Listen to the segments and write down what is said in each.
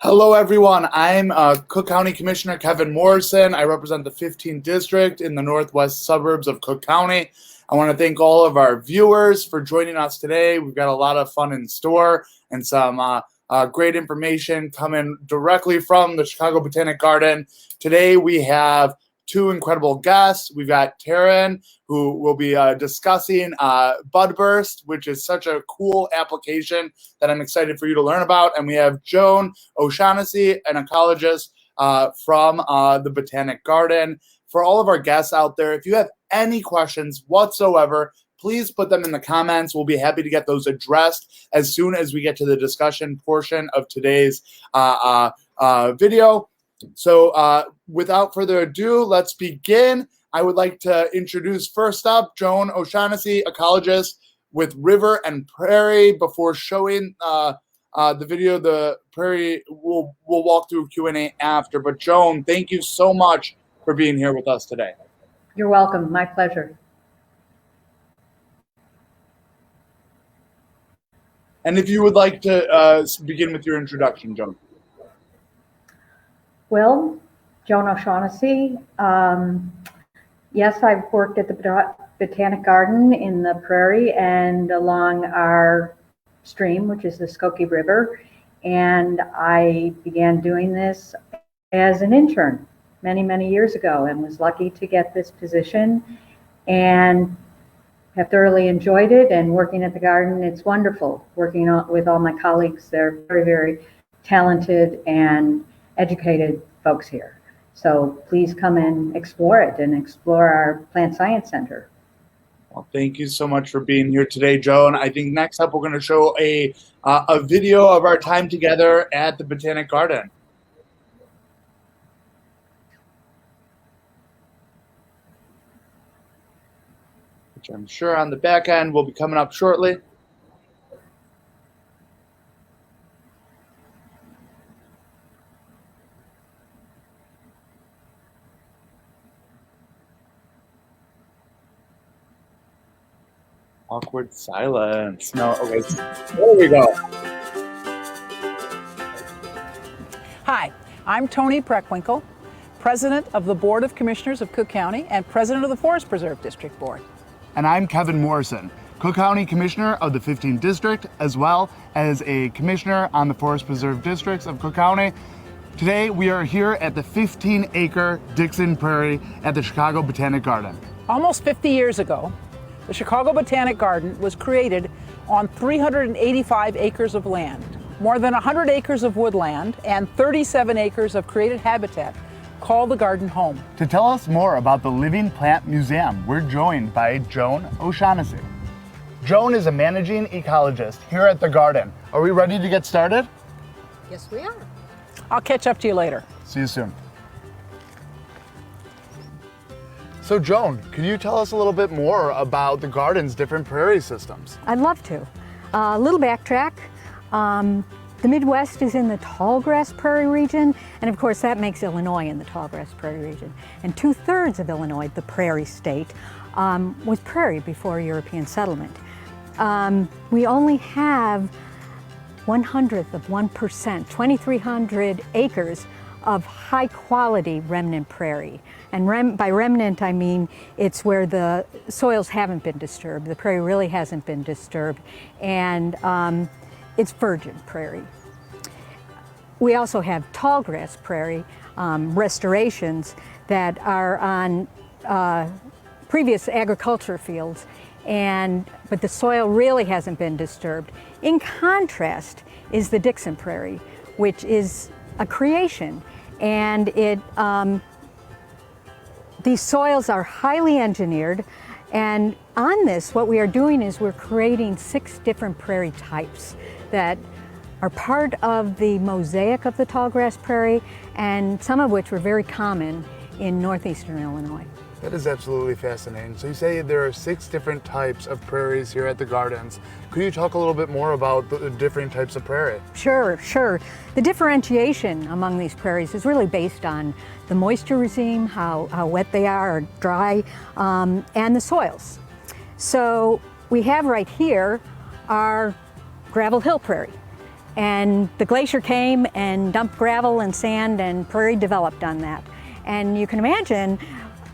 Hello, everyone. I'm Cook County Commissioner Kevin Morrison. I represent the 15th District in the northwest suburbs of Cook County. I want to thank all of our viewers for joining us today. We've got a lot of fun in store and some great information coming directly from the Chicago Botanic Garden. Today, we have two incredible guests. We've got Taran, who will be discussing Budburst, which is such a cool application that I'm excited for you to learn about. And we have Joan O'Shaughnessy, an ecologist from the Botanic Garden. For all of our guests out there, if you have any questions whatsoever, please put them in the comments. We'll be happy to get those addressed as soon as we get to the discussion portion of today's video. So without further ado, let's begin. I would like to introduce first up Joan O'Shaughnessy, ecologist with River and Prairie. Before showing the video, the Prairie we'll walk through Q&A after. But Joan, thank you so much for being here with us today. You're welcome. My pleasure. And if you would like to begin with your introduction, Joan. Well, Joan O'Shaughnessy. Yes, I've worked at the Botanic Garden in the Prairie and along our stream, which is the Skokie River. And I began doing this as an intern many, many years ago and was lucky to get this position and have thoroughly enjoyed it. And working at the garden, it's wonderful. Working with all my colleagues, they're very, very talented and educated folks here. So please come and explore it and explore our Plant Science Center. Well, thank you so much for being here today, Joan. I think next up we're going to show a video of our time together at the Botanic Garden. Which I'm sure on the back end will be coming up shortly. Awkward silence. No, okay. There we go. Hi, I'm Toni Preckwinkle, President of the Board of Commissioners of Cook County and President of the Forest Preserve District Board. And I'm Kevin Morrison, Cook County Commissioner of the 15th District, as well as a Commissioner on the Forest Preserve Districts of Cook County. Today, we are here at the 15-acre Dixon Prairie at the Chicago Botanic Garden. Almost 50 years ago, the Chicago Botanic Garden was created on 385 acres of land, more than 100 acres of woodland, and 37 acres of created habitat. Call the garden home. To tell us more about the Living Plant Museum, we're joined by Joan O'Shaughnessy. Joan is a managing ecologist here at the garden. Are we ready to get started? Yes, we are. I'll catch up to you later. See you soon. So Joan, can you tell us a little bit more about the garden's different prairie systems? I'd love to. A little backtrack. The Midwest is in the tallgrass prairie region, and of course that makes Illinois in the tallgrass prairie region. And 2/3 of Illinois, the prairie state, was prairie before European settlement. We only have 1/100 of 1%, 2,300 acres of high quality remnant prairie. And by remnant, I mean it's where the soils haven't been disturbed. The prairie really hasn't been disturbed. And it's virgin prairie. We also have tallgrass prairie restorations that are on previous agriculture fields, but the soil really hasn't been disturbed. In contrast is the Dixon Prairie, which is a creation, and these soils are highly engineered. And on this, what we are doing is we're creating 6 different prairie types that are part of the mosaic of the tallgrass prairie, and some of which were very common in northeastern Illinois. That is absolutely fascinating. So you say there are 6 different types of prairies here at the gardens. Could you talk a little bit more about the different types of prairie? Sure. The differentiation among these prairies is really based on the moisture regime, how wet they are or dry, and the soils. So we have right here our gravel hill prairie. And the glacier came and dumped gravel and sand, and prairie developed on that. And you can imagine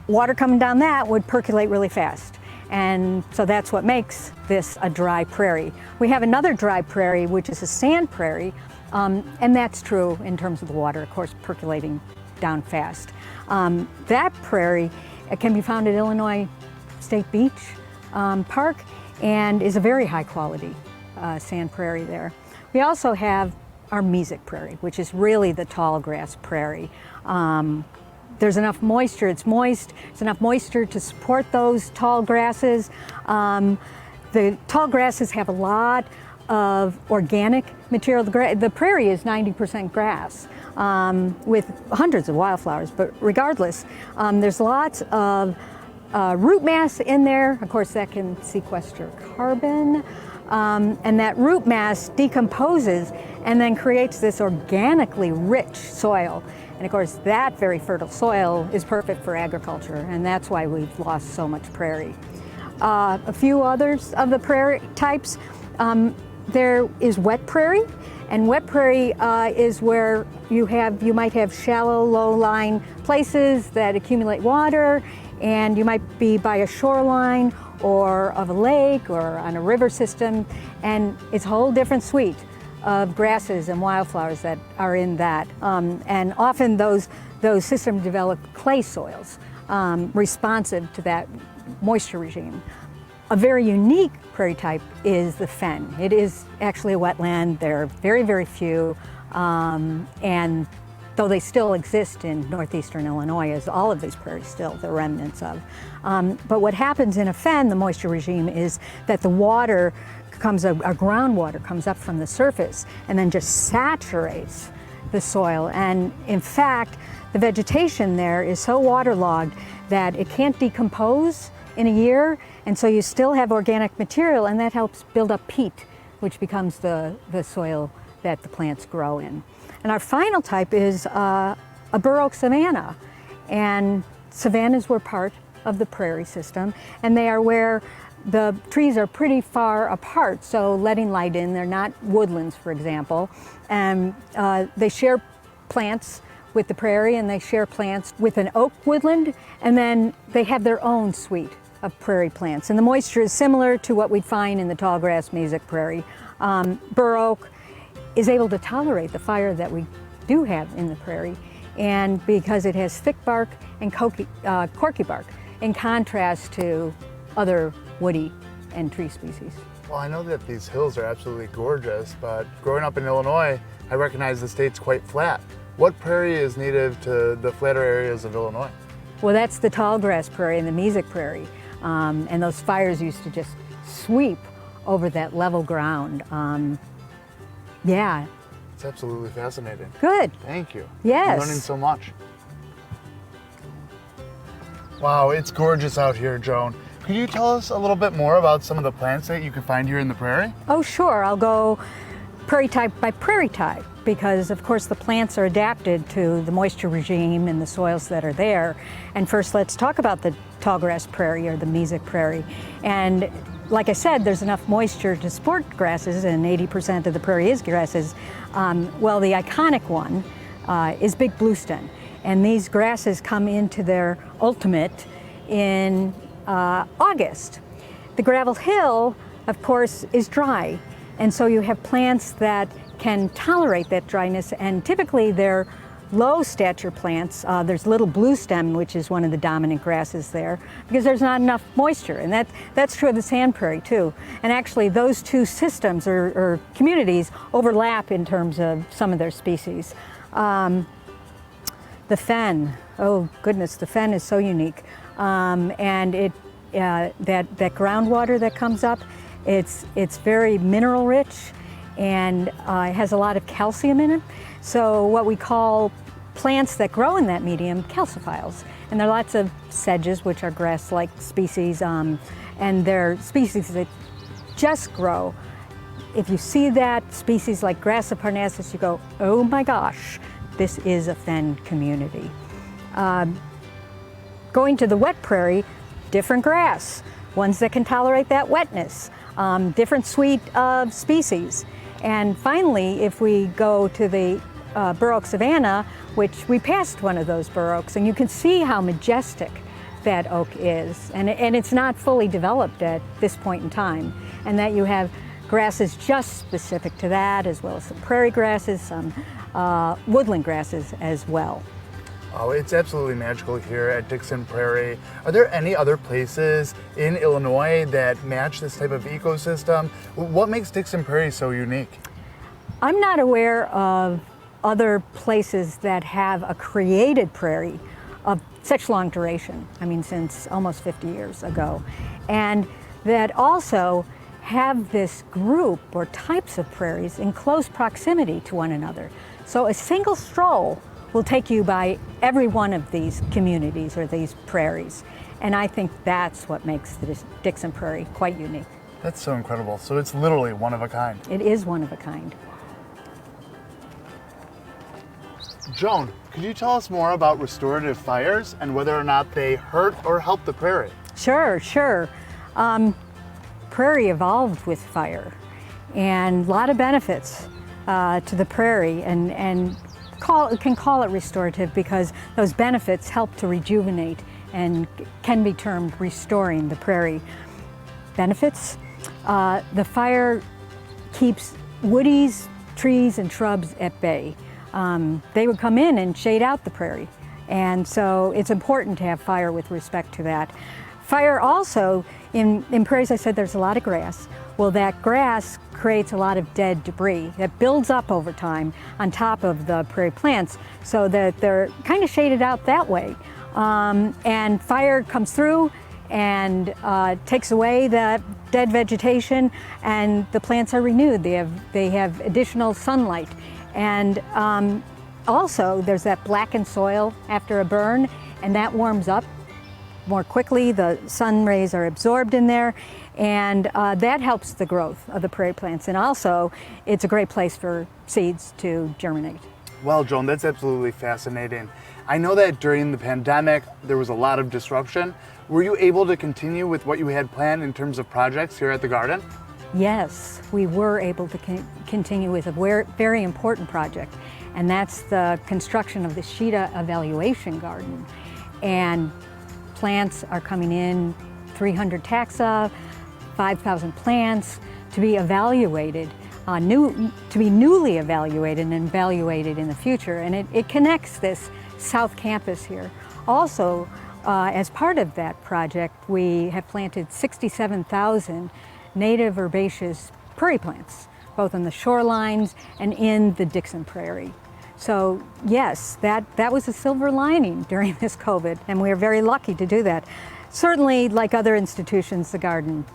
water coming down that would percolate really fast. And so that's what makes this a dry prairie. We have another dry prairie, which is a sand prairie, and that's true in terms of the water, of course, percolating down fast. That prairie can be found at Illinois State Beach Park and is a very high quality sand prairie there. We also have our mesic prairie, which is really the tall grass prairie. There's enough moisture, it's moist, there's enough moisture to support those tall grasses. The tall grasses have a lot of organic material. The prairie is 90% grass with hundreds of wildflowers, but regardless, there's lots of root mass in there. Of course, that can sequester carbon, and that root mass decomposes and then creates this organically rich soil. And of course, that very fertile soil is perfect for agriculture, and that's why we've lost so much prairie. A few others of the prairie types, there is wet prairie, and wet prairie is where you might have shallow, low-lying places that accumulate water, and you might be by a shoreline or of a lake or on a river system, and it's a whole different suite of grasses and wildflowers that are in that. And often those systems develop clay soils responsive to that moisture regime. A very unique prairie type is the fen. It is actually a wetland. There are very, very few, and though they still exist in northeastern Illinois, as all of these prairies still, the remnants of. But what happens in a fen, the moisture regime, is that the water our groundwater comes up from the surface and then just saturates the soil. And in fact, the vegetation there is so waterlogged that it can't decompose in a year, and so you still have organic material, and that helps build up peat, which becomes the soil that the plants grow in. And our final type is a bur oak savanna, and savannas were part of the prairie system, and they are where the trees are pretty far apart, so letting light in. They're not woodlands, for example, and they share plants with the prairie, and they share plants with an oak woodland, and then they have their own suite of prairie plants. And the moisture is similar to what we'd find in the tallgrass mesic prairie. Bur oak is able to tolerate the fire that we do have in the prairie, and because it has thick bark and corky bark, in contrast to other woody and tree species. Well, I know that these hills are absolutely gorgeous, but growing up in Illinois, I recognize the state's quite flat. What prairie is native to the flatter areas of Illinois? Well, that's the tallgrass prairie and the mesic prairie. And those fires used to just sweep over that level ground. Yeah. It's absolutely fascinating. Good. Thank you. Yes. I'm learning so much. Wow, it's gorgeous out here, Joan. Could you tell us a little bit more about some of the plants that you can find here in the prairie? Oh, sure. I'll go prairie type by prairie type, because of course the plants are adapted to the moisture regime and the soils that are there. And first, let's talk about the tallgrass prairie or the mesic prairie. And like I said, there's enough moisture to support grasses, and 80% of the prairie is grasses. Well, the iconic one is big bluestem. And these grasses come into their ultimate in August. The gravel hill, of course, is dry, and so you have plants that can tolerate that dryness, and typically they're low stature plants. There's little bluestem, which is one of the dominant grasses there, because there's not enough moisture, and that's true of the sand prairie too. And actually those two systems or communities overlap in terms of some of their species. The fen, oh goodness, the fen is so unique. And that groundwater that comes up, it's very mineral rich, and it has a lot of calcium in it. So what we call plants that grow in that medium, calciphiles. And there are lots of sedges, which are grass-like species, and they're species that just grow. If you see that species like Grassa parnassus, you go, oh my gosh, this is a fen community. Going to the wet prairie, different grass, ones that can tolerate that wetness, different suite of species. And finally, if we go to the Bur Oak Savanna, which we passed one of those bur oaks, and you can see how majestic that oak is. And it's not fully developed at this point in time. And that you have grasses just specific to that, as well as some prairie grasses, some woodland grasses as well. Oh, it's absolutely magical here at Dixon Prairie. Are there any other places in Illinois that match this type of ecosystem? What makes Dixon Prairie so unique? I'm not aware of other places that have a created prairie of such long duration, I mean, since almost 50 years ago, and that also have this group or types of prairies in close proximity to one another. So a single stroll will take you by every one of these communities or these prairies. And I think that's what makes the Dixon Prairie quite unique. That's so incredible. So it's literally one of a kind. It is one of a kind. Joan, could you tell us more about restorative fires and whether or not they hurt or help the prairie? Sure. Prairie evolved with fire, and a lot of benefits to the prairie, and can call it restorative because those benefits help to rejuvenate and can be termed restoring the prairie. Benefits, the fire keeps woodies, trees, and shrubs at bay. They would come in and shade out the prairie, and so it's important to have fire with respect to that. Fire also, in prairies, I said there's a lot of grass. Well, that grass creates a lot of dead debris that builds up over time on top of the prairie plants, so that they're kind of shaded out that way. And fire comes through and takes away the dead vegetation, and the plants are renewed. They have additional sunlight. And also, there's that blackened soil after a burn, and that warms up more quickly. The sun rays are absorbed in there, and that helps the growth of the prairie plants. And also, it's a great place for seeds to germinate. Well, Joan, that's absolutely fascinating. I know that during the pandemic, there was a lot of disruption. Were you able to continue with what you had planned in terms of projects here at the garden? Yes, we were able to continue with a very important project, and that's the construction of the Sheeta Evaluation Garden. And plants are coming in, 300 taxa, 5,000 plants to be evaluated, to be newly evaluated and evaluated in the future. And it connects this South Campus here. Also, as part of that project, we have planted 67,000 native herbaceous prairie plants, both on the shorelines and in the Dixon Prairie. So yes, that was a silver lining during this COVID, and we are very lucky to do that. Certainly, like other institutions, the garden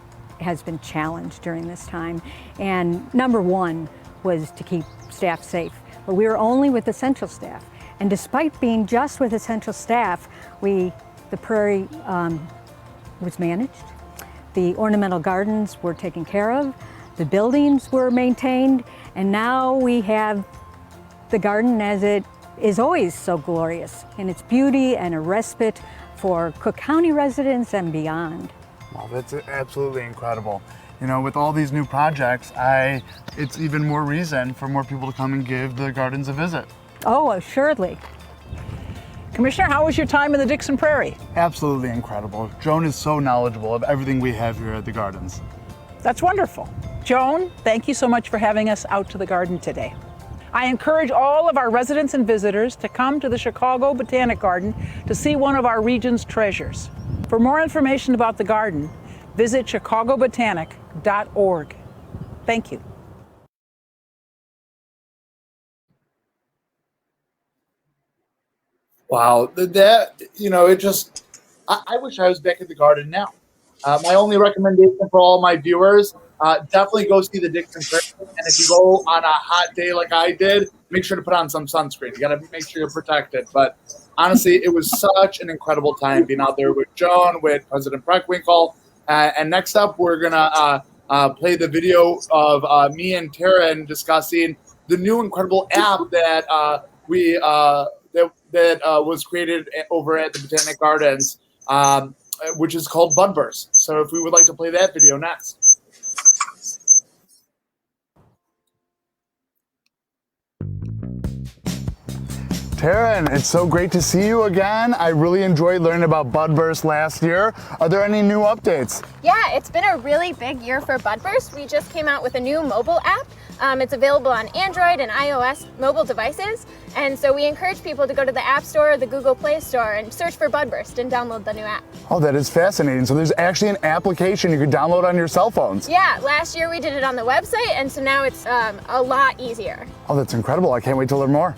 has been challenged during this time, and number one was to keep staff safe. But we were only with essential staff, and despite being just with essential staff, the prairie was managed. The ornamental gardens were taken care of, the buildings were maintained, and now we have the garden as it is always so glorious in its beauty and a respite for Cook County residents and beyond. Wow, that's absolutely incredible. You know, with all these new projects, it's even more reason for more people to come and give the gardens a visit. Oh, assuredly. Commissioner, how was your time in the Dixon Prairie? Absolutely incredible. Joan is so knowledgeable of everything we have here at the gardens. That's wonderful. Joan, thank you so much for having us out to the garden today. I encourage all of our residents and visitors to come to the Chicago Botanic Garden to see one of our region's treasures. For more information about the garden, visit chicagobotanic.org. Thank you. Wow, I wish I was back at the garden now. My only recommendation for all my viewers, definitely go see the Dixon Prairie. And if you go on a hot day like I did, make sure to put on some sunscreen. You got to make sure you're protected. But honestly, it was such an incredible time being out there with Joan, with President Preckwinkle. And next up, we're going to play the video of me and Taran discussing the new incredible app that was created over at the Botanic Gardens, which is called Budburst. So if we would like to play that video next. Taran, it's so great to see you again. I really enjoyed learning about Budburst last year. Are there any new updates? Yeah, it's been a really big year for Budburst. We just came out with a new mobile app. It's available on Android and iOS mobile devices. And so we encourage people to go to the App Store or the Google Play Store and search for Budburst and download the new app. Oh, that is fascinating. So there's actually an application you can download on your cell phones. Yeah, last year we did it on the website, and so now it's a lot easier. Oh, that's incredible. I can't wait to learn more.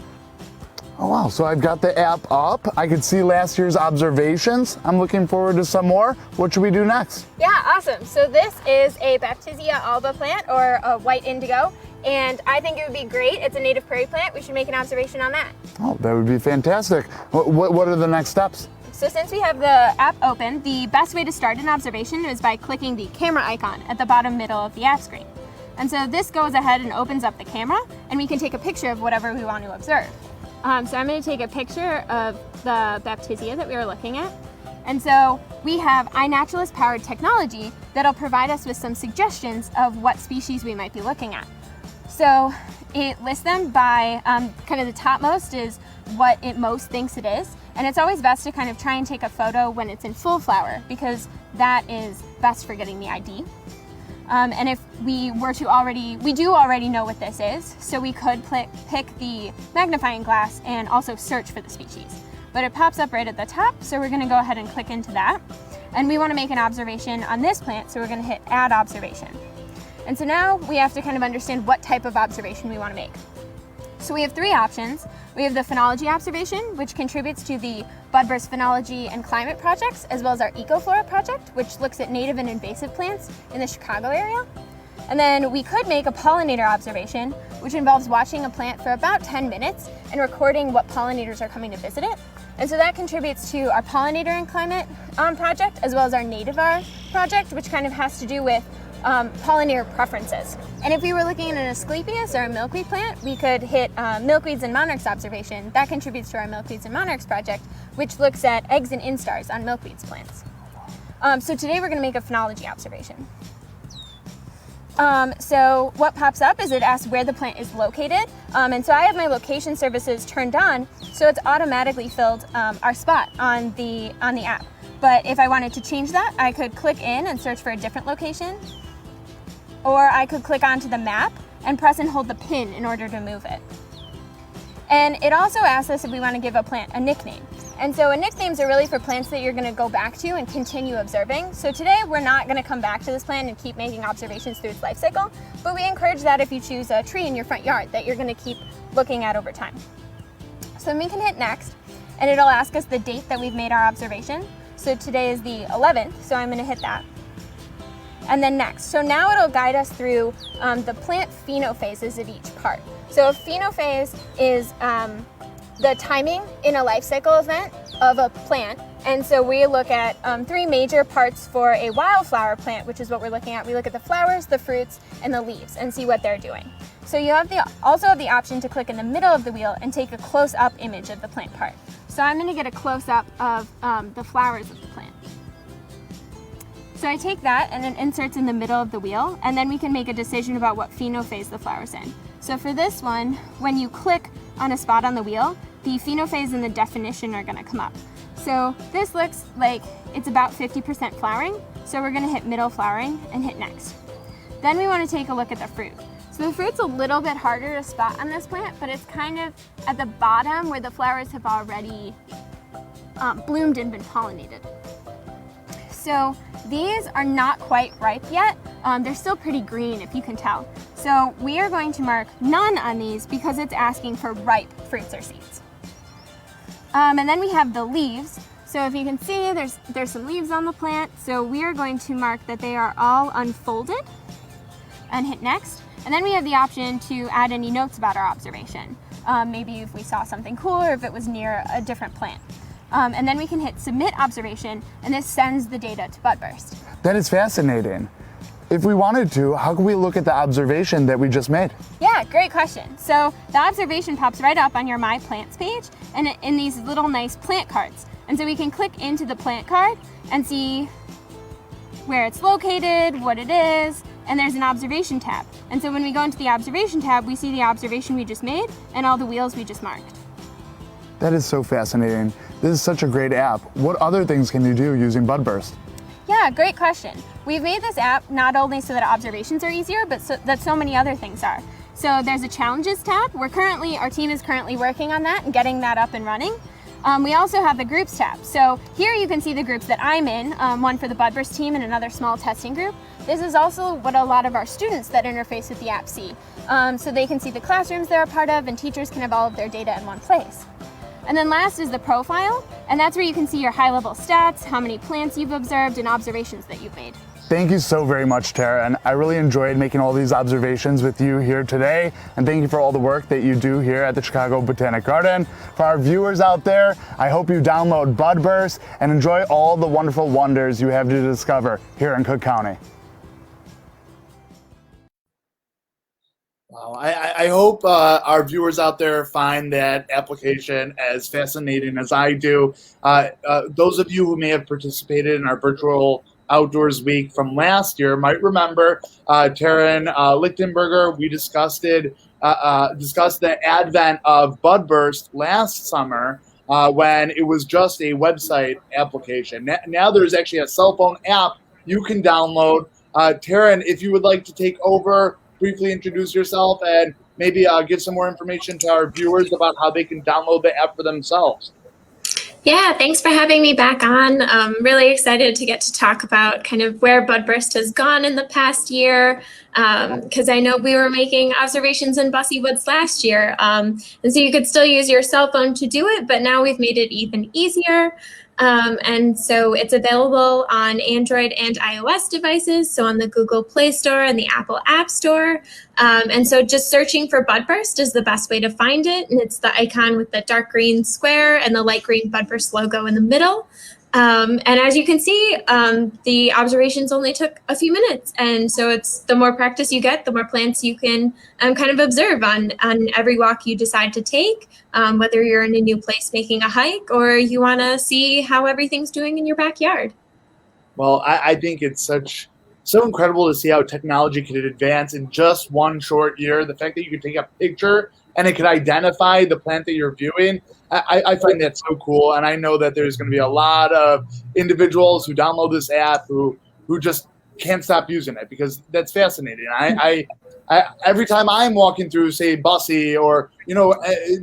Oh, wow. So I've got the app up. I could see last year's observations. I'm looking forward to some more. What should we do next? Yeah, awesome. So this is a Baptisia alba plant, or a white indigo. And I think it would be great. It's a native prairie plant. We should make an observation on that. Oh, that would be fantastic. What are the next steps? So since we have the app open, the best way to start an observation is by clicking the camera icon at the bottom middle of the app screen. And so this goes ahead and opens up the camera, and we can take a picture of whatever we want to observe. So I'm going to take a picture of the Baptisia that we were looking at. And so we have iNaturalist powered technology that'll provide us with some suggestions of what species we might be looking at. So it lists them by kind of the topmost is what it most thinks it is. And it's always best to kind of try and take a photo when it's in full flower, because that is best for getting the ID. And if we were to we do already know what this is, so we could pick the magnifying glass and also search for the species. But it pops up right at the top, so we're gonna go ahead and click into that. And we wanna make an observation on this plant, so we're gonna hit Add Observation. And so now we have to kind of understand what type of observation we wanna make. So we have three options. We have the phenology observation, which contributes to the Budburst Phenology and Climate projects, as well as our Ecoflora project, which looks at native and invasive plants in the Chicago area. And then we could make a pollinator observation, which involves watching a plant for about 10 minutes and recording what pollinators are coming to visit it. And so that contributes to our pollinator and climate project, as well as our nativar project, which kind of has to do with pollinator preferences. And if we were looking at an Asclepias or a milkweed plant, we could hit milkweeds and monarchs observation. That contributes to our milkweeds and monarchs project, which looks at eggs and instars on milkweeds plants. So today we're going to make a phenology observation. So what pops up is it asks where the plant is located. And so I have my location services turned on, so it's automatically filled our spot on the app. But if I wanted to change that, I could click in and search for a different location. Or I could click onto the map and press and hold the pin in order to move it. And it also asks us if we want to give a plant a nickname. And so nicknames are really for plants that you're going to go back to and continue observing. So today we're not going to come back to this plant and keep making observations through its life cycle, but we encourage that if you choose a tree in your front yard that you're going to keep looking at over time. So then we can hit next, and it'll ask us the date that we've made our observation. So today is the 11th, so I'm going to hit that. And then next. So now it'll guide us through the plant phenophases of each part. So a phenophase is the timing in a life cycle event of a plant. And so we look at three major parts for a wildflower plant, which is what we're looking at. We look at the flowers, the fruits, and the leaves and see what they're doing. So you have also have the option to click in the middle of the wheel and take a close-up image of the plant part. So I'm going to get a close-up of the flowers of the plant. So I take that and it inserts in the middle of the wheel, and then we can make a decision about what phenophase the flower's in. So for this one, when you click on a spot on the wheel, the phenophase and the definition are going to come up. So this looks like it's about 50% flowering, so we're going to hit middle flowering and hit next. Then we want to take a look at the fruit. So the fruit's a little bit harder to spot on this plant, but it's kind of at the bottom where the flowers have already bloomed and been pollinated. So these are not quite ripe yet. They're still pretty green, if you can tell. So we are going to mark none on these because it's asking for ripe fruits or seeds. And then we have the leaves. So if you can see, there's some leaves on the plant. So we are going to mark that they are all unfolded and hit next. And then we have the option to add any notes about our observation. Maybe if we saw something cool or if it was near a different plant. And then we can hit Submit Observation, and this sends the data to Budburst. That is fascinating. If we wanted to, how can we look at the observation that we just made? Yeah, great question. So the observation pops right up on your My Plants page and in these little nice plant cards. And so we can click into the plant card and see where it's located, what it is, and there's an observation tab. And so when we go into the observation tab, we see the observation we just made and all the wheels we just marked. That is so fascinating. This is such a great app. What other things can you do using Budburst? Yeah, great question. We've made this app not only so that observations are easier, but that so many other things are. So there's a challenges tab. Our team is currently working on that and getting that up and running. We also have the groups tab. So here you can see the groups that I'm in, one for the Budburst team and another small testing group. This is also what a lot of our students that interface with the app see. So they can see the classrooms they're a part of, and teachers can have all of their data in one place. And then last is the profile, and that's where you can see your high-level stats, how many plants you've observed, and observations that you've made. Thank you so very much, Taran. I really enjoyed making all these observations with you here today, and thank you for all the work that you do here at the Chicago Botanic Garden. For our viewers out there, I hope you download Budburst and enjoy all the wonderful wonders you have to discover here in Cook County. Wow, I hope our viewers out there find that application as fascinating as I do. Those of you who may have participated in our virtual Outdoors Week from last year might remember Taran Lichtenberger. We discussed the advent of Budburst last summer when it was just a website application. Now there's actually a cell phone app you can download. Taran, if you would like to take over, briefly introduce yourself and maybe give some more information to our viewers about how they can download the app for themselves. Yeah, thanks for having me back on. I'm really excited to get to talk about kind of where Budburst has gone in the past year, because I know we were making observations in Bussy Woods last year, and so you could still use your cell phone to do it, but now we've made it even easier. And so it's available on Android and iOS devices, so on the Google Play Store and the Apple App Store. And so just searching for Budburst is the best way to find it. And it's the icon with the dark green square and the light green Budburst logo in the middle. And as you can see, the observations only took a few minutes. And so it's the more practice you get, the more plants you can kind of observe on every walk you decide to take, whether you're in a new place making a hike or you want to see how everything's doing in your backyard. Well, I think it's so incredible to see how technology can advance in just one short year. The fact that you can take a picture and it can identify the plant that you're viewing, I find that so cool. And I know that there's going to be a lot of individuals who download this app who just can't stop using it because that's fascinating. I every time I'm walking through, say, Bussy or,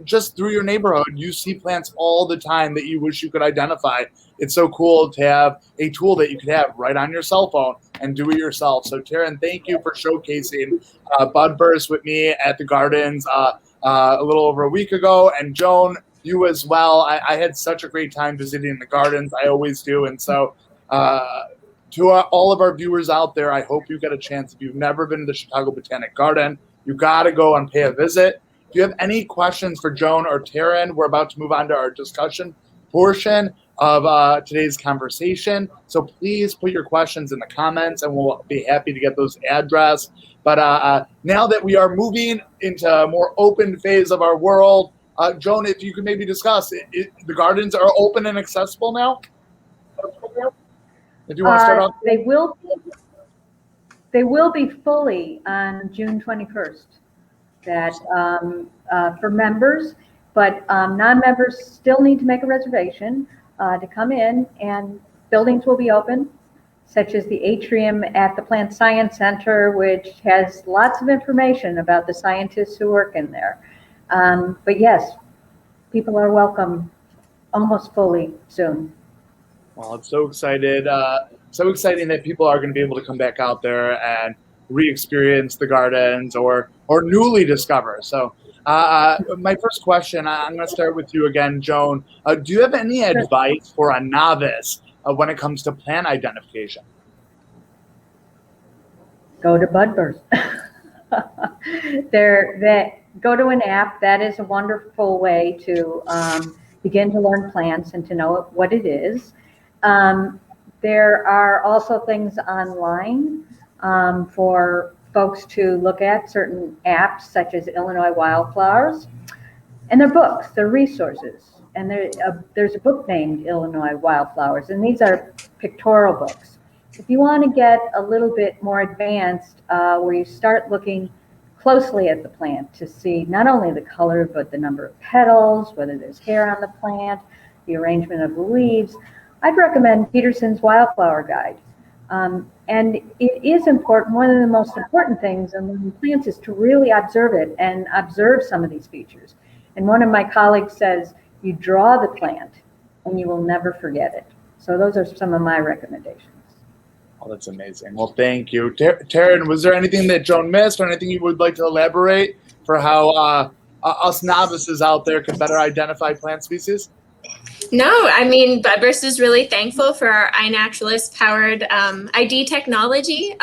just through your neighborhood, you see plants all the time that you wish you could identify. It's so cool to have a tool that you could have right on your cell phone and do it yourself. So, Taran, thank you for showcasing Budburst with me at the Gardens a little over a week ago. And Joan, you as well. I had such a great time visiting the Gardens. I always do. And so to all of our viewers out there, I hope you get a chance. If you've never been to the Chicago Botanic Garden, you got to go and pay a visit. If you have any questions for Joan or Taran, we're about to move on to our discussion portion of today's conversation. So please put your questions in the comments and we'll be happy to get those addressed. But now that we are moving into a more open phase of our world, Joan, if you could maybe discuss, the gardens are open and accessible now? If you want to start off. They will be fully on June 21st. That for members, but non-members still need to make a reservation to come in, and buildings will be open, such as the atrium at the Plant Science Center, which has lots of information about the scientists who work in there. But yes, people are welcome almost fully soon. Well, it's so exciting that people are going to be able to come back out there and re-experience the gardens or newly discover. So my first question, I'm going to start with you again, Joan. Do you have any advice for a novice when it comes to plant identification? Go to Budburst. Go to an app. That is a wonderful way to begin to learn plants and to know what it is. There are also things online for folks to look at, certain apps such as Illinois Wildflowers, and they're books, they're resources. And there's a book named Illinois Wildflowers, and these are pictorial books. If you want to get a little bit more advanced, where you start looking closely at the plant to see not only the color, but the number of petals, whether there's hair on the plant, the arrangement of the leaves, I'd recommend Peterson's Wildflower Guide. And it is important, one of the most important things in plants is to really observe it and observe some of these features. And one of my colleagues says, you draw the plant and you will never forget it. So those are some of my recommendations. Oh, that's amazing. Well, thank you. Taran, was there anything that Joan missed or anything you would like to elaborate for how us novices out there can better identify plant species? No, I mean, Budburst is really thankful for our iNaturalist powered ID technology.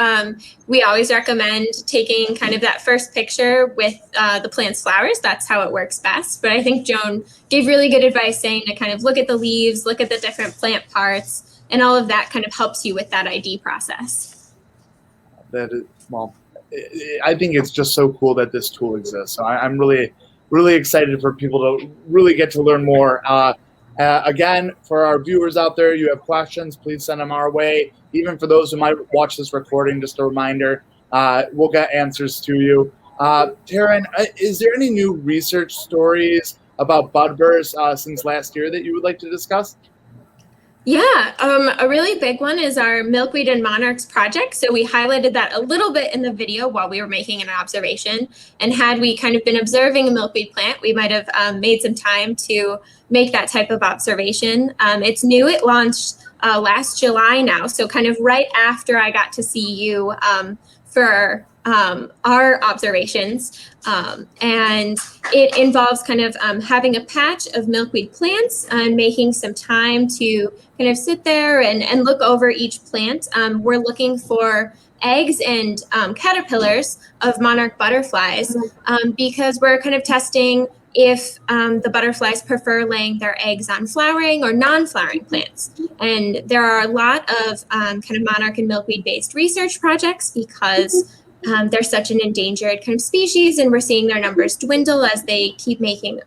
We always recommend taking kind of that first picture with the plant's flowers. That's how it works best. But I think Joan gave really good advice saying to kind of look at the leaves, look at the different plant parts, and all of that kind of helps you with that ID process. That is, well, I think it's just so cool that this tool exists. So I'm really, really excited for people to really get to learn more. Again, for our viewers out there, you have questions, please send them our way. Even for those who might watch this recording, just a reminder, we'll get answers to you. Taran, is there any new research stories about Budburst since last year that you would like to discuss? Yeah, a really big one is our Milkweed and Monarchs project. So we highlighted that a little bit in the video while we were making an observation. And had we kind of been observing a milkweed plant, we might have made some time to make that type of observation. It's new, it launched last July now. So kind of right after I got to see you for our observations. And it involves kind of having a patch of milkweed plants and making some time to kind of sit there and look over each plant. We're looking for eggs and caterpillars of monarch butterflies because we're kind of testing if the butterflies prefer laying their eggs on flowering or non-flowering plants. And there are a lot of kind of monarch and milkweed based research projects because they're such an endangered kind of species, and we're seeing their numbers dwindle as they keep making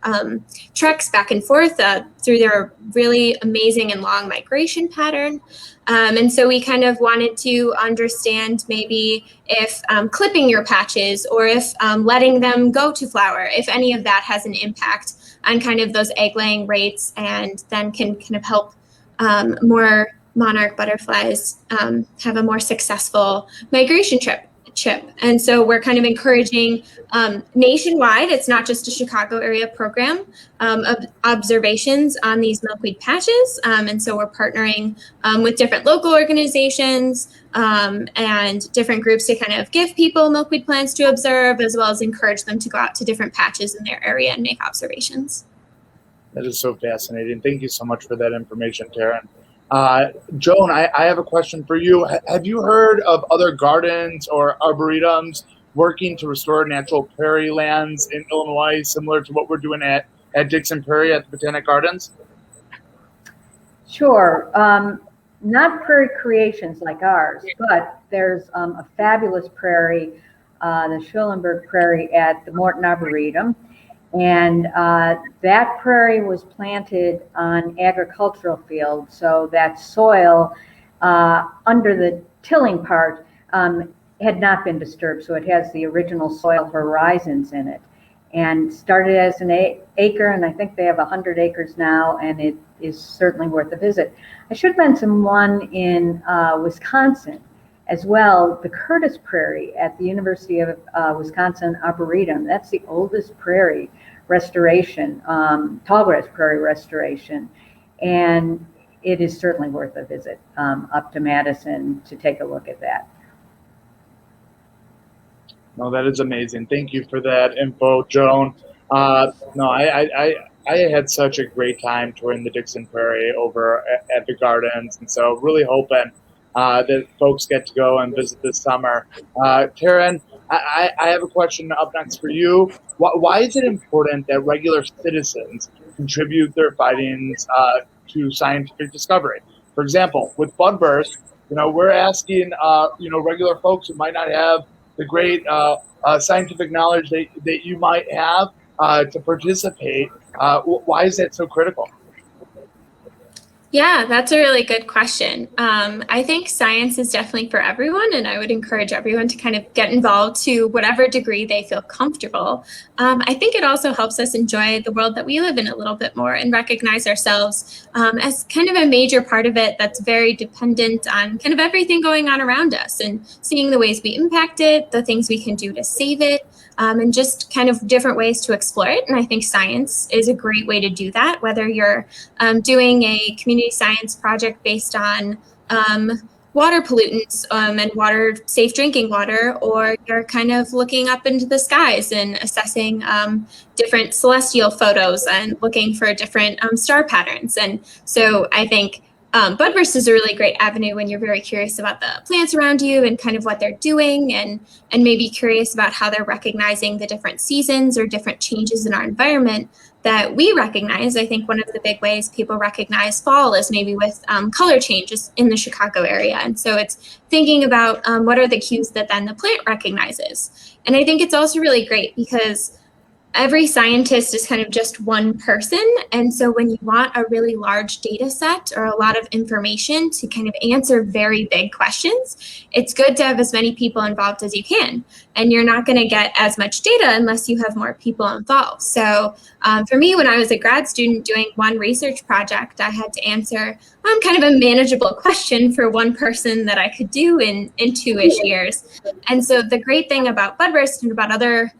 treks back and forth through their really amazing and long migration pattern. And so we kind of wanted to understand maybe if clipping your patches or if letting them go to flower, if any of that has an impact on kind of those egg laying rates, and then can kind of help more monarch butterflies have a more successful migration trip. And so we're kind of encouraging nationwide, it's not just a Chicago area program, observations on these milkweed patches. And so we're partnering with different local organizations and different groups to kind of give people milkweed plants to observe, as well as encourage them to go out to different patches in their area and make observations. That is so fascinating. Thank you so much for that information, Taran. Joan, I have a question for you. Have you heard of other gardens or arboretums working to restore natural prairie lands in Illinois, similar to what we're doing at Dixon Prairie at the Botanic Gardens? Sure. Not prairie creations like ours, but there's a fabulous prairie, the Schulenburg Prairie at the Morton Arboretum. And that prairie was planted on agricultural fields, so that soil under the tilling part had not been disturbed, so it has the original soil horizons in it. And started as an acre, and I think they have 100 acres now, and it is certainly worth a visit. I should mention one in Wisconsin as well, the Curtis Prairie at the University of Wisconsin Arboretum. That's the oldest prairie restoration, tallgrass prairie restoration, and it is certainly worth a visit up to Madison to take a look at that. No, that is amazing. Thank you for that info, Joan. I had such a great time touring the Dixon Prairie over at the gardens, and so really hoping that folks get to go and visit this summer. Taran, I have a question up next for you. Why is it important that regular citizens contribute their findings to scientific discovery? For example, with Budburst, we're asking regular folks who might not have the great scientific knowledge that you might have to participate. Why is that so critical? Yeah, that's a really good question. I think science is definitely for everyone, and I would encourage everyone to kind of get involved to whatever degree they feel comfortable. I think it also helps us enjoy the world that we live in a little bit more and recognize ourselves as kind of a major part of it that's very dependent on kind of everything going on around us and seeing the ways we impact it, the things we can do to save it. And just kind of different ways to explore it. And I think science is a great way to do that, whether you're doing a community science project based on water pollutants and water, safe drinking water, or you're kind of looking up into the skies and assessing different celestial photos and looking for different star patterns. And so I think Budburst is a really great avenue when you're very curious about the plants around you and kind of what they're doing, and maybe curious about how they're recognizing the different seasons or different changes in our environment that we recognize. I think one of the big ways people recognize fall is maybe with color changes in the Chicago area. And so it's thinking about what are the cues that then the plant recognizes. And I think it's also really great because every scientist is kind of just one person. And so when you want a really large data set or a lot of information to kind of answer very big questions, it's good to have as many people involved as you can. And you're not going to get as much data unless you have more people involved. So for me, when I was a grad student doing one research project, I had to answer kind of a manageable question for one person that I could do in 2-ish years. And so the great thing about Budburst and about other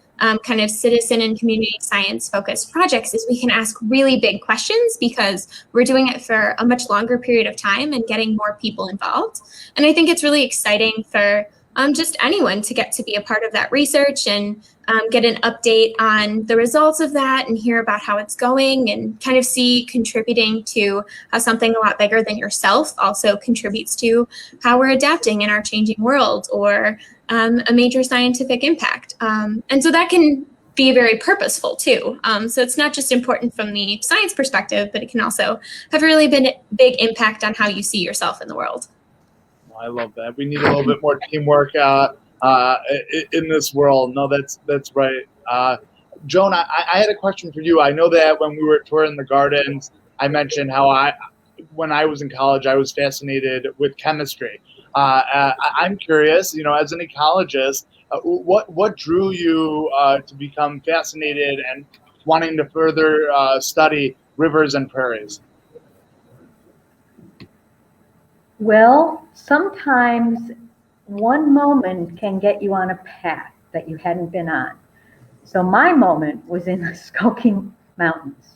kind of citizen and community science focused projects is we can ask really big questions because we're doing it for a much longer period of time and getting more people involved. And I think it's really exciting for just anyone to get to be a part of that research and get an update on the results of that and hear about how it's going and kind of see contributing to how something a lot bigger than yourself also contributes to how we're adapting in our changing world or a major scientific impact. And so that can be very purposeful too. So it's not just important from the science perspective, but it can also have a really big impact on how you see yourself in the world. I love that. We need a little bit more teamwork in this world. No, that's right. Joan, I had a question for you. I know that when we were touring the gardens, I mentioned how when I was in college, I was fascinated with chemistry. I'm curious, as an ecologist, what drew you to become fascinated and wanting to further study rivers and prairies? Well, sometimes one moment can get you on a path that you hadn't been on. So my moment was in the Skokie Mountains.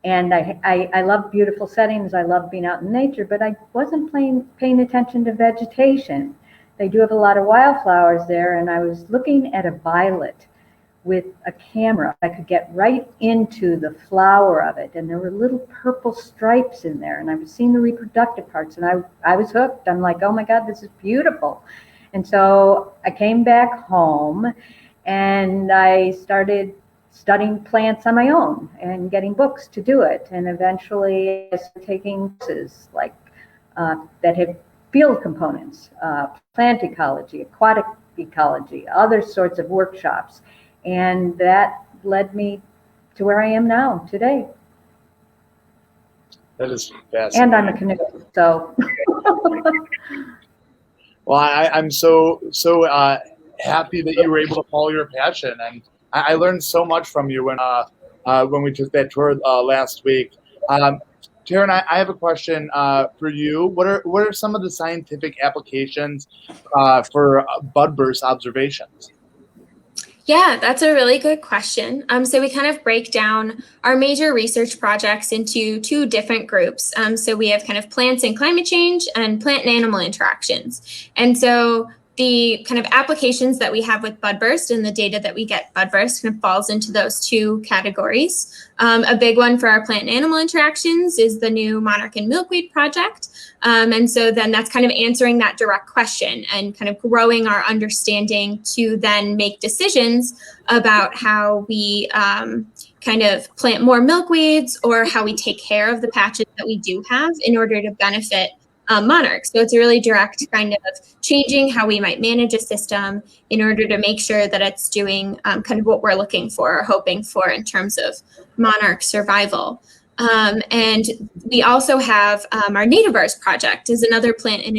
And I love beautiful settings. I love being out in nature, but I wasn't paying attention to vegetation. They do have a lot of wildflowers there, and I was looking at a violet with a camera. I could get right into the flower of it, and there were little purple stripes in there, and I was seeing the reproductive parts, and I was hooked. I'm like, oh my God, this is beautiful. And so I came back home, and I started studying plants on my own and getting books to do it. And eventually I started taking courses like that had field components, plant ecology, aquatic ecology, other sorts of workshops. And that led me to where I am now today. That is fascinating. And I'm a canoeist, so. Well, I'm so happy that you were able to follow your passion, and I learned so much from you when we took that tour last week. Taran, I have a question for you. What are some of the scientific applications for Budburst observations? Yeah, that's a really good question. So we kind of break down our major research projects into 2 different groups. So we have kind of plants and climate change and plant and animal interactions. And so the kind of applications that we have with Budburst and the data that we get Budburst kind of falls into those 2 categories. A big one for our plant and animal interactions is the new monarch and milkweed project. And so then that's kind of answering that direct question and kind of growing our understanding to then make decisions about how we kind of plant more milkweeds or how we take care of the patches that we do have in order to benefit monarchs. So it's a really direct kind of changing how we might manage a system in order to make sure that it's doing kind of what we're looking for or hoping for in terms of monarch survival. And we also have our Nativerse project is another plant and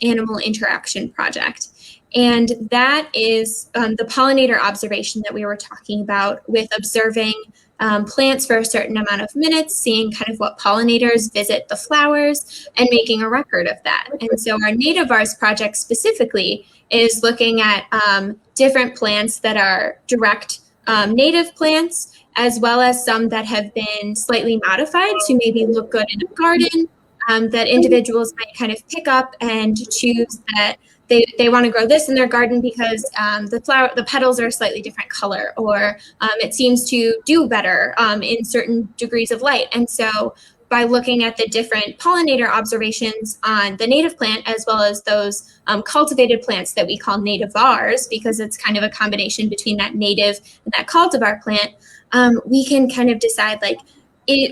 animal interaction project. And that is the pollinator observation that we were talking about, with observing plants for a certain amount of minutes, seeing kind of what pollinators visit the flowers, and making a record of that. And so our Nativerse project specifically is looking at different plants that are direct native plants, as well as some that have been slightly modified to maybe look good in a garden, that individuals might kind of pick up and choose that they want to grow this in their garden because the petals are a slightly different color, or it seems to do better in certain degrees of light. And so by looking at the different pollinator observations on the native plant, as well as those cultivated plants that we call nativars, because it's kind of a combination between that native and that cultivar plant, we can kind of decide like,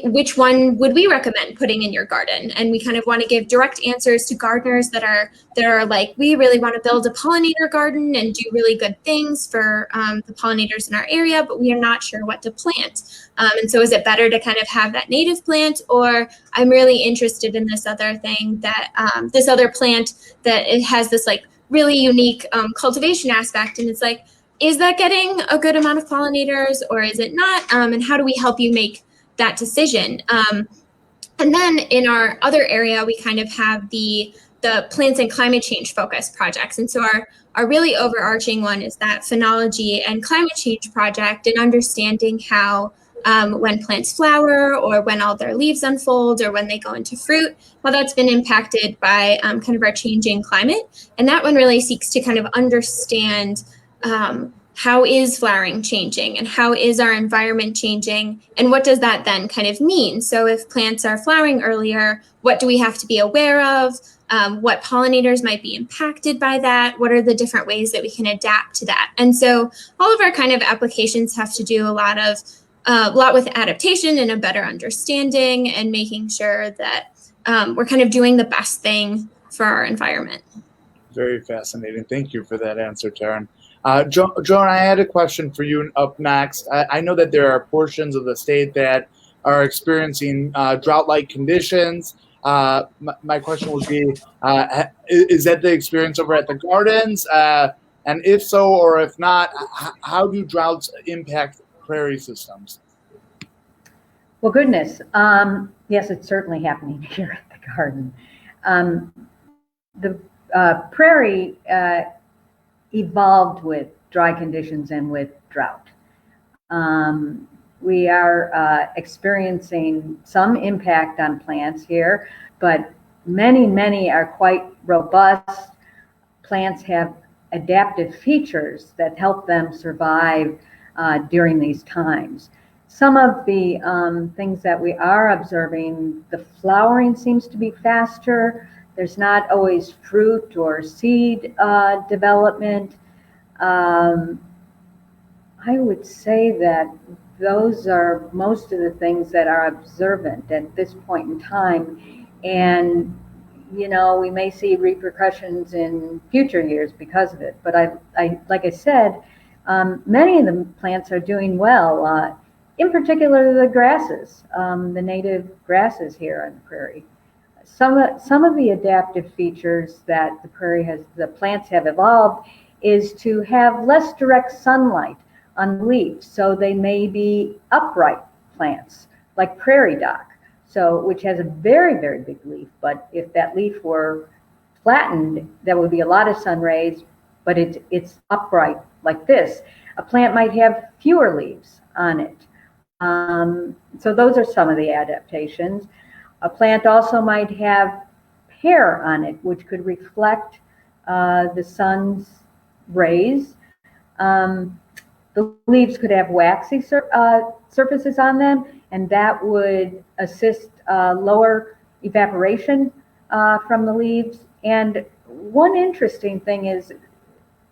which one would we recommend putting in your garden? And we kind of want to give direct answers to gardeners that are like, we really want to build a pollinator garden and do really good things for the pollinators in our area, but we are not sure what to plant. And so is it better to kind of have that native plant, or I'm really interested in this other thing that this other plant that it has this like really unique cultivation aspect, and it's like, is that getting a good amount of pollinators or is it not? And how do we help you make that decision? And then in our other area, we kind of have the plants and climate change focus projects. And so our really overarching one is that phenology and climate change project, and understanding how when plants flower, or when all their leaves unfold, or when they go into fruit, how that's been impacted by kind of our changing climate. And that one really seeks to kind of understand how is flowering changing, and how is our environment changing, and what does that then kind of mean? So if plants are flowering earlier, what do we have to be aware of? What pollinators might be impacted by that? What are the different ways that we can adapt to that? And so all of our kind of applications have to do a lot with adaptation and a better understanding, and making sure that we're kind of doing the best thing for our environment. Very fascinating. Thank you for that answer, Taran. Joan, I had a question for you up next. I know that there are portions of the state that are experiencing drought-like conditions. My question would be, is that the experience over at the gardens? And if so, or if not, how do droughts impact prairie systems? Well, goodness. Yes, it's certainly happening here at the garden. The prairie evolved with dry conditions and with drought. We are experiencing some impact on plants here, but many are quite robust. Plants have adaptive features that help them survive during these times. Some of the things that we are observing, the flowering seems to be faster. There's not always fruit or seed development. I would say that those are most of the things that are observant at this point in time. And, you know, we may see repercussions in future years because of it. But I like I said, many of the plants are doing well, in particular the grasses, the native grasses here on the prairie. Some of the adaptive features that the plants have evolved is to have less direct sunlight on leaves, so they may be upright plants like prairie dock, which has a very big leaf. But if that leaf were flattened, there would be a lot of sun rays, but it's upright like this. A plant might have fewer leaves on it. So those are some of the adaptations. A plant also might have hair on it, which could reflect the sun's rays. The leaves could have waxy surfaces on them, and that would assist lower evaporation from the leaves. And one interesting thing is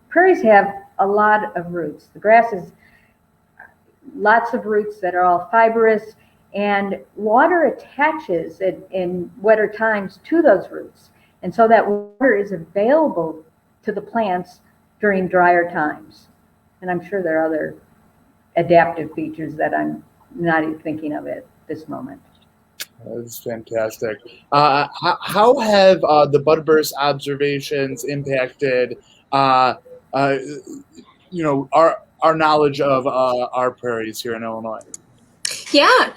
prairies have a lot of roots. The grasses, lots of roots that are all fibrous, and water attaches in wetter times to those roots. And so that water is available to the plants during drier times. And I'm sure there are other adaptive features that I'm not even thinking of at this moment. That's fantastic. How have the Budburst observations impacted, our knowledge of our prairies here in Illinois? Yeah,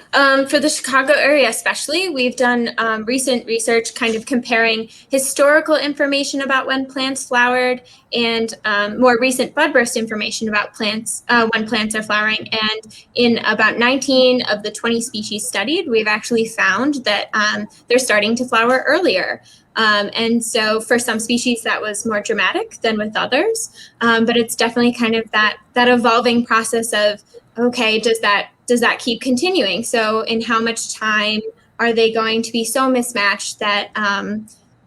for the Chicago area especially, we've done recent research kind of comparing historical information about when plants flowered and more recent budburst information about plants when plants are flowering. And in about 19 of the 20 species studied, we've actually found that they're starting to flower earlier. And so for some species that was more dramatic than with others, but it's definitely kind of that evolving process of, okay, does that keep continuing? So in how much time are they going to be so mismatched that,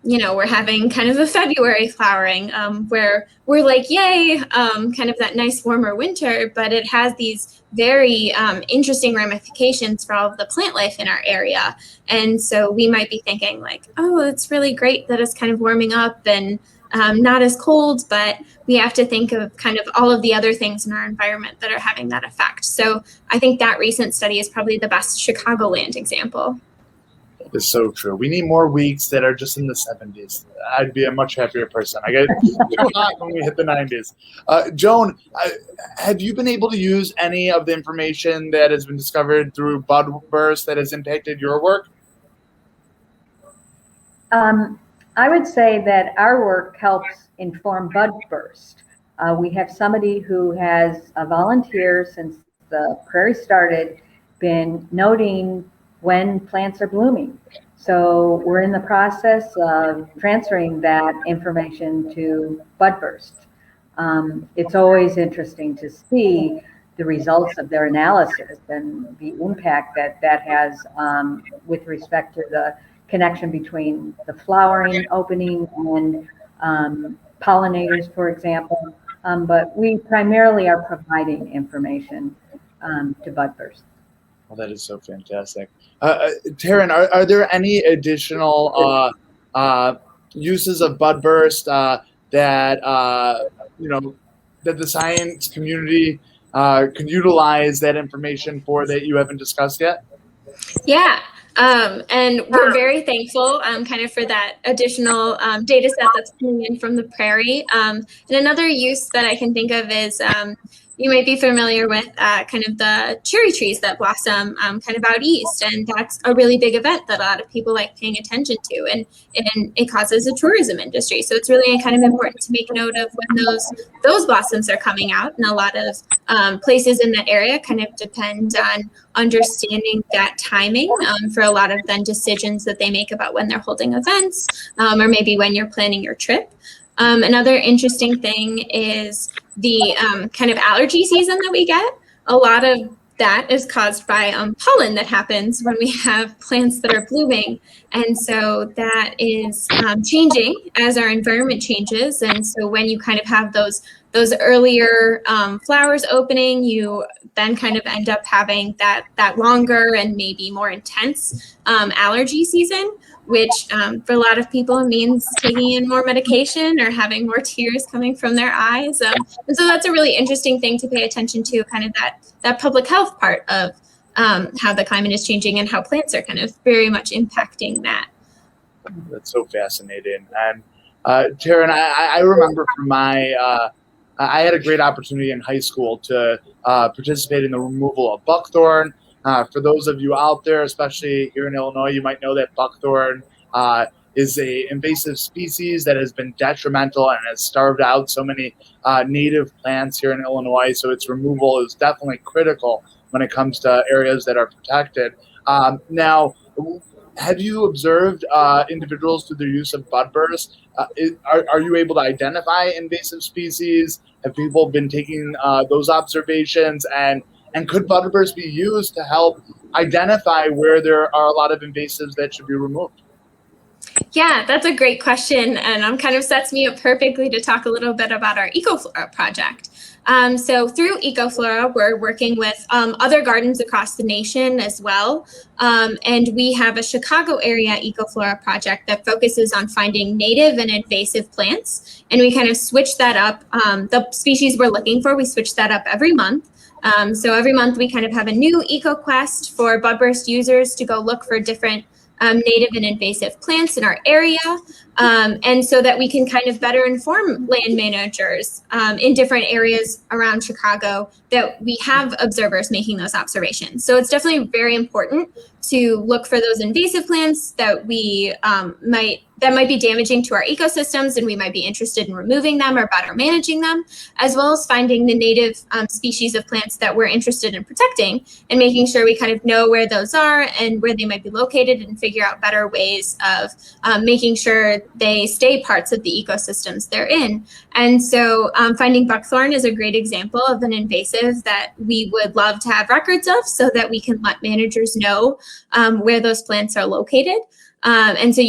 we're having kind of a February flowering where we're like, yay, kind of that nice warmer winter, but it has these very interesting ramifications for all of the plant life in our area. And so we might be thinking like, oh, it's really great that it's kind of warming up and not as cold, but we have to think of kind of all of the other things in our environment that are having that effect. So I think that recent study is probably the best Chicagoland example. It's so true. We need more weeks that are just in the 70s. I'd be a much happier person. I get too hot when we hit the 90s. Joan, have you been able to use any of the information that has been discovered through Budburst that has impacted your work? I would say that our work helps inform Budburst. We have somebody who has volunteered since the Prairie started, been noting when plants are blooming. So we're in the process of transferring that information to Budburst. It's always interesting to see the results of their analysis and the impact that has with respect to the connection between the flowering opening and pollinators, for example. But we primarily are providing information to Budburst. Well, that is so fantastic. Taran, are there any additional uses of Budburst that the science community could utilize that information for that you haven't discussed yet? Yeah. And we're very thankful kind of for that additional data set that's coming in from the Prairie. And another use that I can think of is you might be familiar with kind of the cherry trees that blossom kind of out east. And that's a really big event that a lot of people like paying attention to. And it causes a tourism industry. So it's really kind of important to make note of when those blossoms are coming out. And a lot of places in that area kind of depend on understanding that timing for a lot of then decisions that they make about when they're holding events or maybe when you're planning your trip. Another interesting thing is the kind of allergy season that we get. A lot of that is caused by pollen that happens when we have plants that are blooming. And so that is changing as our environment changes. And so when you kind of have those earlier flowers opening, you then kind of end up having that longer and maybe more intense allergy season, which for a lot of people means taking in more medication or having more tears coming from their eyes. And so that's a really interesting thing to pay attention to, kind of that public health part of how the climate is changing and how plants are kind of very much impacting that. That's so fascinating. And Taran, I remember from I had a great opportunity in high school to participate in the removal of buckthorn. For those of you out there, especially here in Illinois, you might know that buckthorn is an invasive species that has been detrimental and has starved out so many native plants here in Illinois. So its removal is definitely critical when it comes to areas that are protected. Now, have you observed individuals through their use of Budburst? Are you able to identify invasive species? Have people been taking those observations? And could Budburst be used to help identify where there are a lot of invasives that should be removed? Yeah, that's a great question, and kind of sets me up perfectly to talk a little bit about our Ecoflora project. So through Ecoflora, we're working with other gardens across the nation as well. And we have a Chicago area Ecoflora project that focuses on finding native and invasive plants. And we kind of switch that up. The species we're looking for, we switch that up every month. So every month we kind of have a new eco quest for Budburst users to go look for different native and invasive plants in our area, and so that we can kind of better inform land managers in different areas around Chicago that we have observers making those observations. So it's definitely very important to look for those invasive plants that we might be damaging to our ecosystems, and we might be interested in removing them or better managing them, as well as finding the native species of plants that we're interested in protecting and making sure we kind of know where those are and where they might be located and figure out better ways of making sure they stay parts of the ecosystems they're in. And so finding buckthorn is a great example of an invasive that we would love to have records of so that we can let managers know where those plants are located. And so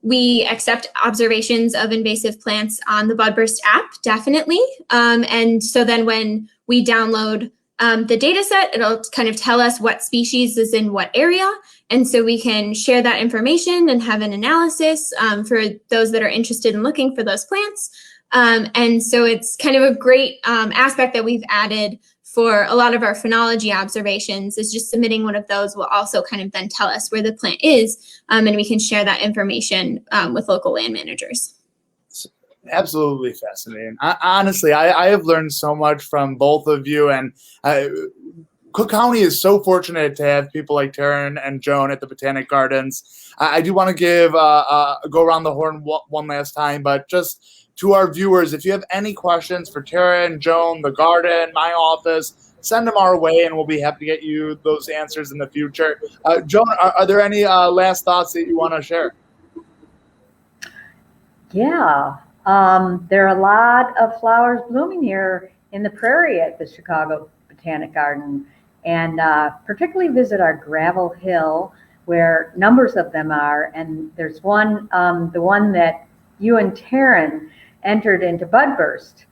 we accept observations of invasive plants on the Budburst app, definitely. And so then when we download the data set, it'll kind of tell us what species is in what area. And so we can share that information and have an analysis for those that are interested in looking for those plants. And so it's kind of a great aspect that we've added for a lot of our phenology observations, is just submitting one of those will also kind of then tell us where the plant is, and we can share that information with local land managers. Absolutely fascinating. Honestly, I have learned so much from both of you, and Cook County is so fortunate to have people like Taran and Joan at the Botanic Gardens. I do want to give go around the horn one last time, but just to our viewers, if you have any questions for Taran, Joan, the garden, my office, send them our way, and we'll be happy to get you those answers in the future. Joan, are there any last thoughts that you want to share? Yeah, there are a lot of flowers blooming here in the Prairie at the Chicago Botanic Garden, and particularly visit our gravel hill where numbers of them are. And there's one, the one that you and Taran entered into Budburst,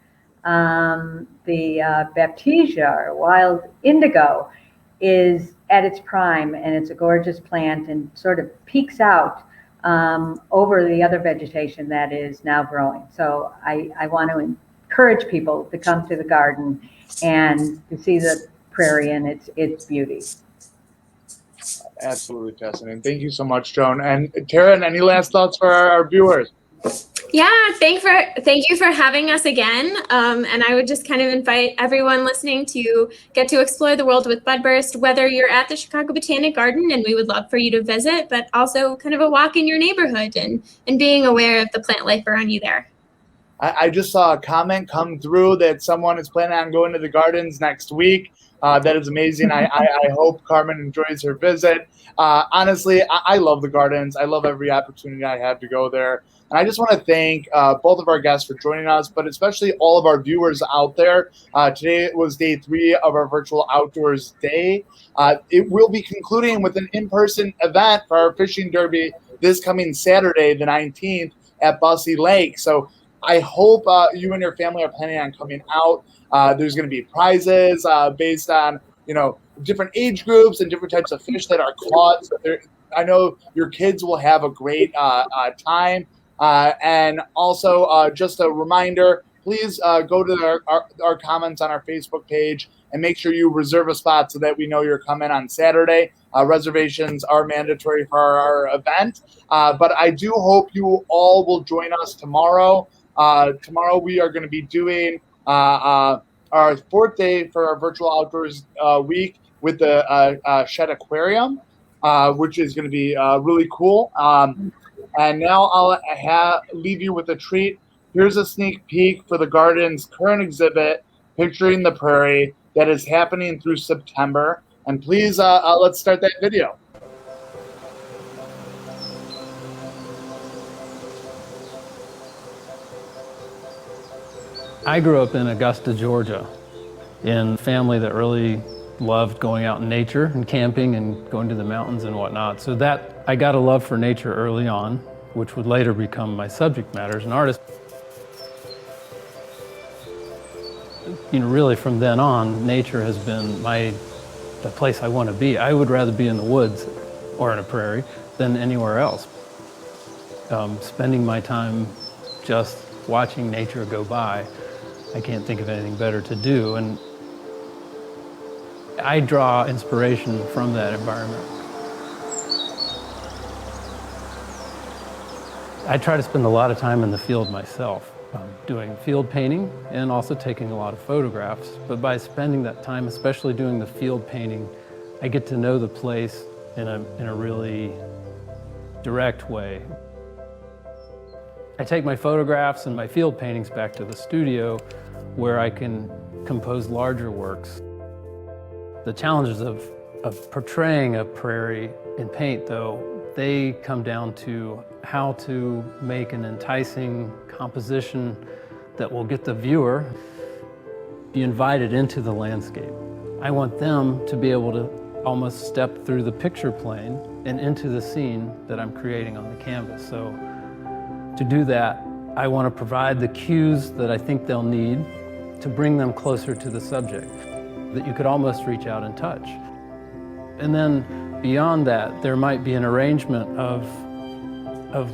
the Baptisia, or wild indigo, is at its prime, and it's a gorgeous plant and sort of peeks out over the other vegetation that is now growing. So I want to encourage people to come to the garden and to see the prairie and its beauty. Absolutely fascinating. Thank you so much, Joan. And Taran, any last thoughts for our viewers? Yeah, thank you for having us again. And I would just kind of invite everyone listening to get to explore the world with Budburst, whether you're at the Chicago Botanic Garden, and we would love for you to visit, but also kind of a walk in your neighborhood and being aware of the plant life around you there. I just saw a comment come through that someone is planning on going to the gardens next week. That is amazing. I hope Carmen enjoys her visit. Honestly, I love the gardens. I love every opportunity I have to go there. And I just want to thank both of our guests for joining us, but especially all of our viewers out there. Today was day 3 of our virtual outdoors day. It will be concluding with an in-person event for our fishing derby this coming Saturday, the 19th, at Bussey Lake. So I hope you and your family are planning on coming out. There's going to be prizes based on, different age groups and different types of fish that are caught. So I know your kids will have a great time. And also, just a reminder, please go to our comments on our Facebook page and make sure you reserve a spot so that we know you're coming on Saturday. Reservations are mandatory for our event. But I do hope you all will join us tomorrow. Tomorrow we are going to be doing our 4th day for our virtual outdoors week with the Shed Aquarium, which is going to be really cool. And now I'll leave you with a treat. Here's a sneak peek for the garden's current exhibit, Picturing the Prairie, that is happening through September. And please, let's start that video. I grew up in Augusta, Georgia, in a family that really loved going out in nature and camping and going to the mountains and whatnot. So that I got a love for nature early on, which would later become my subject matter as an artist. Really from then on, nature has been the place I want to be. I would rather be in the woods or in a prairie than anywhere else. Spending my time just watching nature go by, I can't think of anything better to do. And I draw inspiration from that environment. I try to spend a lot of time in the field myself, doing field painting and also taking a lot of photographs. But by spending that time, especially doing the field painting, I get to know the place in a really direct way. I take my photographs and my field paintings back to the studio where I can compose larger works. The challenges of portraying a prairie in paint, though, they come down to how to make an enticing composition that will get the viewer be invited into the landscape. I want them to be able to almost step through the picture plane and into the scene that I'm creating on the canvas. So to do that, I want to provide the cues that I think they'll need to bring them closer to the subject, that you could almost reach out and touch. And then beyond that, there might be an arrangement of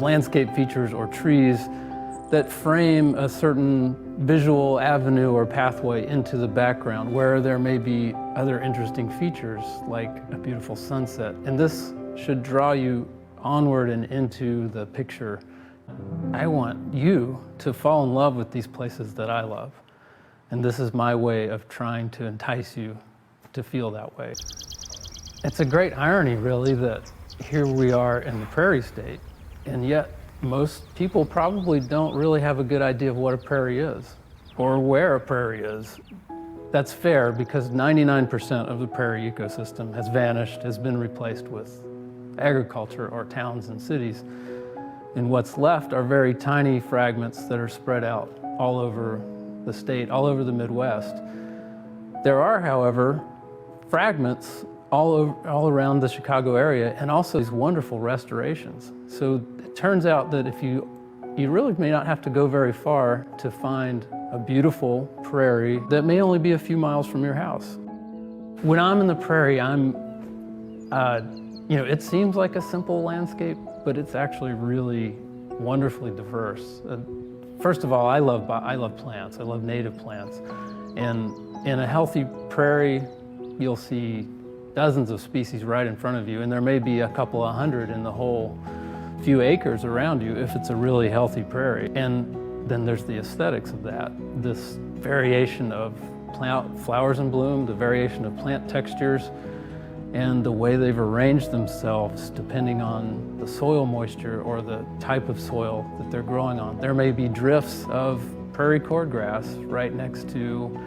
landscape features or trees that frame a certain visual avenue or pathway into the background where there may be other interesting features like a beautiful sunset. And this should draw you onward and into the picture. I want you to fall in love with these places that I love. And this is my way of trying to entice you to feel that way. It's a great irony, really, that here we are in the Prairie State, and yet most people probably don't really have a good idea of what a prairie is or where a prairie is. That's fair because 99% of the prairie ecosystem has vanished, has been replaced with agriculture or towns and cities. And what's left are very tiny fragments that are spread out all over the state, all over the Midwest. There are, however, fragments all around the Chicago area and also these wonderful restorations. So it turns out that if you really may not have to go very far to find a beautiful prairie that may only be a few miles from your house. When I'm in the prairie, it seems like a simple landscape, but it's actually really wonderfully diverse. First of all, I love plants. I love native plants. And in a healthy prairie, you'll see dozens of species right in front of you, and there may be a couple of hundred in the whole few acres around you if it's a really healthy prairie. And then there's the aesthetics of that. This variation of flowers in bloom, the variation of plant textures, and the way they've arranged themselves depending on the soil moisture or the type of soil that they're growing on. There may be drifts of prairie cordgrass right next to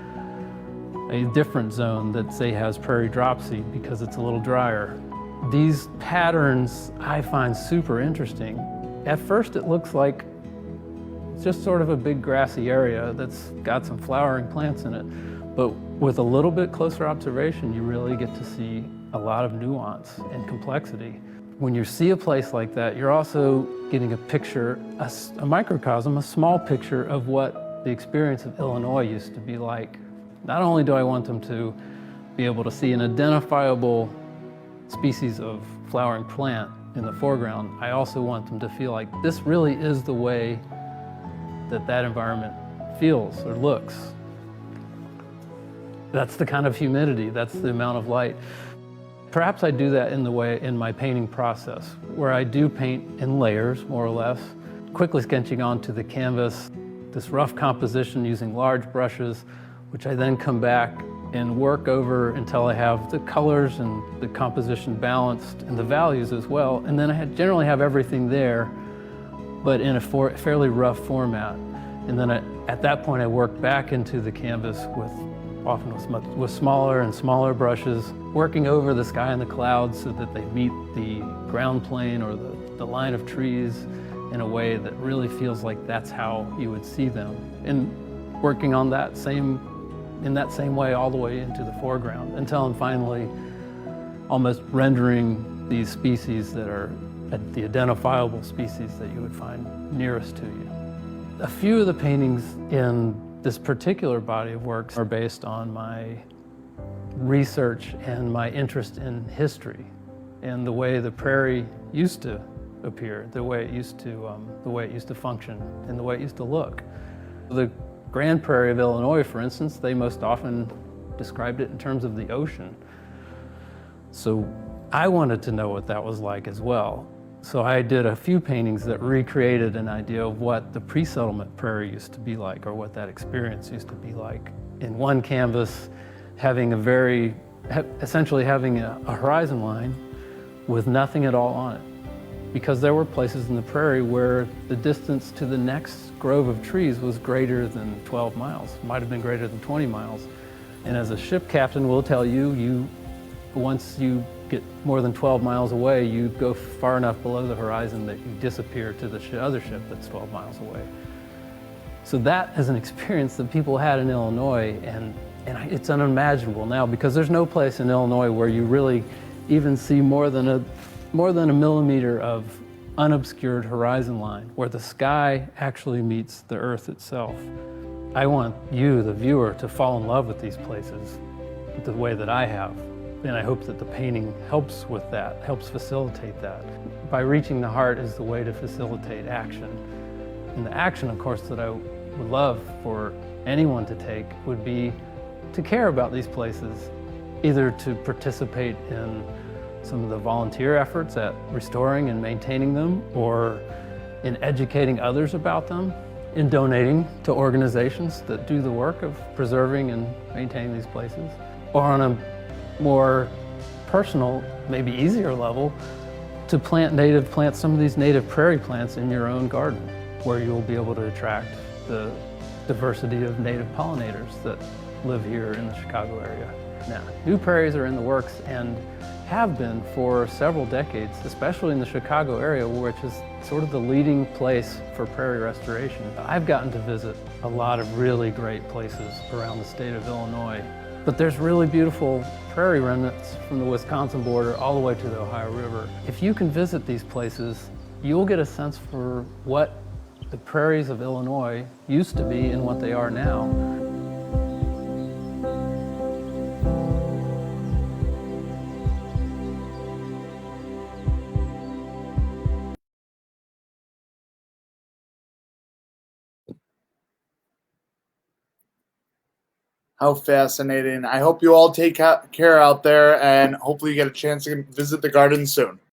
a different zone that, say, has prairie dropseed because it's a little drier. These patterns I find super interesting. At first it looks like it's just sort of a big grassy area that's got some flowering plants in it. But with a little bit closer observation, you really get to see a lot of nuance and complexity. When you see a place like that, you're also getting a picture, a microcosm, a small picture of what the experience of Illinois used to be like. Not only do I want them to be able to see an identifiable species of flowering plant in the foreground, I also want them to feel like this really is the way that environment feels or looks. That's the kind of humidity, that's the amount of light. Perhaps I do that in my painting process, where I do paint in layers, more or less, quickly sketching onto the canvas this rough composition using large brushes, which I then come back and work over until I have the colors and the composition balanced and the values as well. And then I generally have everything there, but in a fairly rough format. And then at that point, I work back into the canvas with smaller and smaller brushes, working over the sky and the clouds so that they meet the ground plane or the line of trees in a way that really feels like that's how you would see them. And working on in that same way all the way into the foreground until I'm finally almost rendering these species that are the identifiable species that you would find nearest to you. A few of the paintings in this particular body of works are based on my research and my interest in history and the way the prairie used to appear, the way it used to function, and the way it used to look. The Grand Prairie of Illinois, for instance, they most often described it in terms of the ocean. So I wanted to know what that was like as well. So I did a few paintings that recreated an idea of what the pre-settlement prairie used to be like, or what that experience used to be like. In one canvas, having essentially having a horizon line with nothing at all on it. Because there were places in the prairie where the distance to the next grove of trees was greater than 12 miles, might have been greater than 20 miles. And as a ship captain will tell you, once you get more than 12 miles away, you go far enough below the horizon that you disappear to the other ship that's 12 miles away. So that is an experience that people had in Illinois, and it's unimaginable now, because there's no place in Illinois where you really even see more than a millimeter of unobscured horizon line, where the sky actually meets the earth itself. I want you, the viewer, to fall in love with these places the way that I have. And I hope that the painting helps with that, helps facilitate that. By reaching the heart is the way to facilitate action. And the action, of course, that I would love for anyone to take would be to care about these places, either to participate in some of the volunteer efforts at restoring and maintaining them, or in educating others about them, in donating to organizations that do the work of preserving and maintaining these places, or on a more personal, maybe easier level, to plant some of these native prairie plants in your own garden, where you'll be able to attract the diversity of native pollinators that live here in the Chicago area. Now, new prairies are in the works and have been for several decades, especially in the Chicago area, which is sort of the leading place for prairie restoration. I've gotten to visit a lot of really great places around the state of Illinois, but there's really beautiful prairie remnants from the Wisconsin border all the way to the Ohio River. If you can visit these places, you'll get a sense for what the prairies of Illinois used to be and what they are now. How fascinating. I hope you all take care out there, and hopefully you get a chance to visit the garden soon.